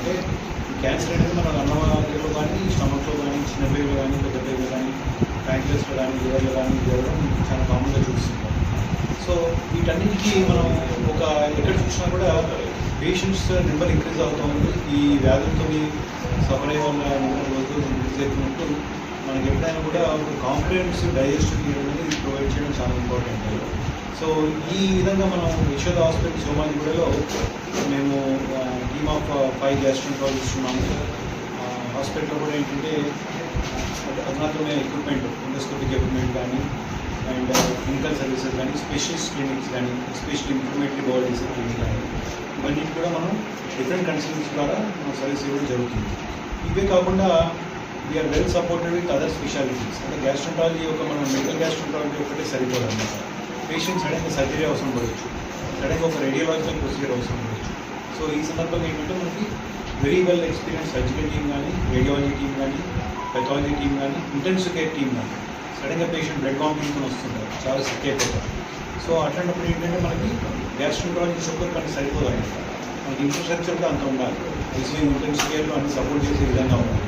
అంటే క్యాన్సర్ అనేది మన అన్నవాటిలో కానీ స్టమక్లో కానీ చిన్న పేగులు కానీ పెద్ద పేగులు కానీ ప్యాంక్రెస్లో కానీ లివర్లో కానీ జరగడం చాలా కామన్గా చూస్తుంటాం. సో వీటన్నిటికీ మనం ఒక ఎక్కడ చూసినా కూడా పేషెంట్స్ నెంబర్ ఇంక్రీజ్ అవుతూ ఉంది. ఈ వ్యాధులతో సఫర్ అయ్యే వాళ్ళ నెంబర్ రోజు ఇంక్రీజ్ అవుతున్నట్టు మనకి ఎప్పుడైనా కూడా ఒక కాంప్రిహెన్సివ్ డైజెస్టివ్ కేర్ అనేది ప్రొవైడ్ చేయడం చాలా ఇంపార్టెంట్. సో ఈ విధంగా మనం యశోద హాస్పిటల్ సోమాజిగూడలో మేము టీమ్ ఆఫ్ 5 గ్యాస్ట్రోంట్రాలజిస్ట్ ఉన్నాము. హాస్పిటల్లో కూడా ఏంటంటే అధునాతనమైన ఎక్విప్మెంట్, ఎండోస్కోపిక్ ఎక్విప్మెంట్ కానీ అండ్ క్లినికల్ సర్వీసెస్ కానీ స్పెషలిస్ట్ క్లినిక్స్ కానీ especially informatory body disease clinic కానీ ఇవన్నీ కూడా మనం డిఫరెంట్ కన్సల్టెన్సీ ద్వారా మనం సర్వీస్ ఇవ్వడం జరుగుతుంది. ఇవే కాకుండా we're well supported with other specialities. అంటే గ్యాస్ట్రోంట్రాలజీ ఒక మనం మెడికల్ గ్యాస్ట్రోంట్రాలజీ ఒకటే సరిపోదు అన్నమాట. పేషెంట్స్ సడన్గా సర్జరీ అవసరం పడవచ్చు, సడన్గా ఒక రేడియోలాజికల్ ప్రొసీజర్ అవసరం పడవచ్చు. సో ఈ సందర్భంగా ఏంటంటే మనకి very well experience surgical team కానీ, రేడియాలజీ టీమ్ కానీ, పెథాలజీ టీమ్ కానీ, ఇంటెన్సివ్ కేర్ టీమ్ కానీ సడన్గా పేషెంట్ బ్లడ్ వామిటింగ్తో వస్తుంటారు, చాలా సిక్ అయిపోతారు. సో అట్లాంటప్పుడు ఏంటంటే మనకి గ్యాస్ట్రోంట్రాలజిస్ట్ ఒక్కరు కానీ సరిపోదు అనమాట. మనకి ఇన్ఫ్రాస్ట్రక్చర్ కూడా అంత ఉండాలి. ఐసీయూ ఇంటెన్సివ్ కేర్లో అన్ని సపోర్ట్ చేసే విధంగా ఉండాలి.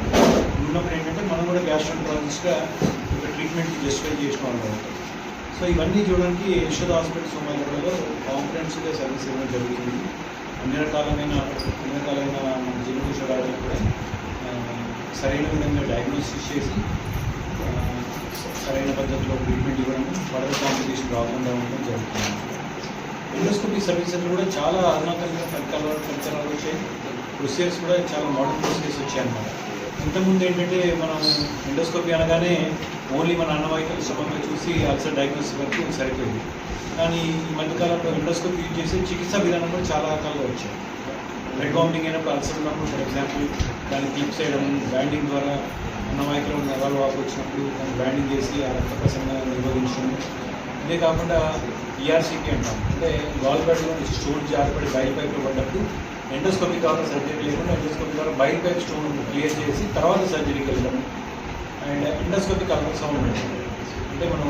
ఉన్నప్పుడు ఏంటంటే మనం కూడా గ్యాస్ట్రోంట్రాలజిస్ట్గా ఒక ట్రీట్మెంట్కి జస్టిఫై చేసిన వాళ్ళు అవుతాం. సో ఇవన్నీ చూడడానికి యశోద హాస్పిటల్ సోమాజిగూడలో కాంప్రిహెన్సివ్గా సర్వీస్ ఇవ్వడం జరుగుతుంది. అన్ని రకాలైన మన జీవకోశ వ్యాధులు కూడా సరైన విధంగా డయాగ్నోసిస్ చేసి సరైన పద్ధతిలో ట్రీట్మెంట్ ఇవ్వడం, ఫర్దర్ కాంప్లికేషన్ రాకుండా ఉండడం జరుగుతుంది. ఎండోస్కోపీ సర్వీసెస్ కూడా చాలా అధునాతనంగా పరికరాలు వచ్చాయి. ప్రొసీజర్స్ కూడా చాలా మోడర్న్ ప్రొసీజర్స్ వచ్చాయన్నమాట. ఇంతకుముందు ఏంటంటే మనం ఎండోస్కోపీ అనగానే ఓన్లీ మన అన్నవాహికలు సులభంగా చూసి అల్సర్ డయాగ్నోసిస్ వరకు సరిపోయింది. కానీ ఈ మధ్యకాలంలో ఎండోస్కోపీ యూజ్ చేసే చికిత్సా విధానం కూడా చాలా రకాలుగా వచ్చాయి. బ్లడ్ వామిటింగ్ అయినప్పుడు అల్సర్ ఉన్నప్పుడు ఫర్ ఎగ్జాంపుల్ దాన్ని క్లిప్స్ చేయడం, బ్యాండింగ్ ద్వారా అన్నవాహికలో నరాలు వాపు వచ్చినప్పుడు దాన్ని బ్యాండింగ్ చేసి ఆ రక్త ప్రసరణ నిర్వహించడం. ఇదే కాకుండా ఈఆర్సీపీ అంటాం, అంటే గాల్ బ్లాడర్లో నుంచి స్టోన్ జారిపడి బయలు పైపులో పడ్డప్పుడు ఎండోస్కోపీ ద్వారా సర్జరీ లేకుండా ఎండోస్కోపీ ద్వారా బయలు పైప్ స్టోన్ క్లియర్ చేసి తర్వాత సర్జరీకి వెళ్ళడం. అండ్ ఎండోస్కోపిక్ అల్ట్రాసౌండ్ అంటే మనం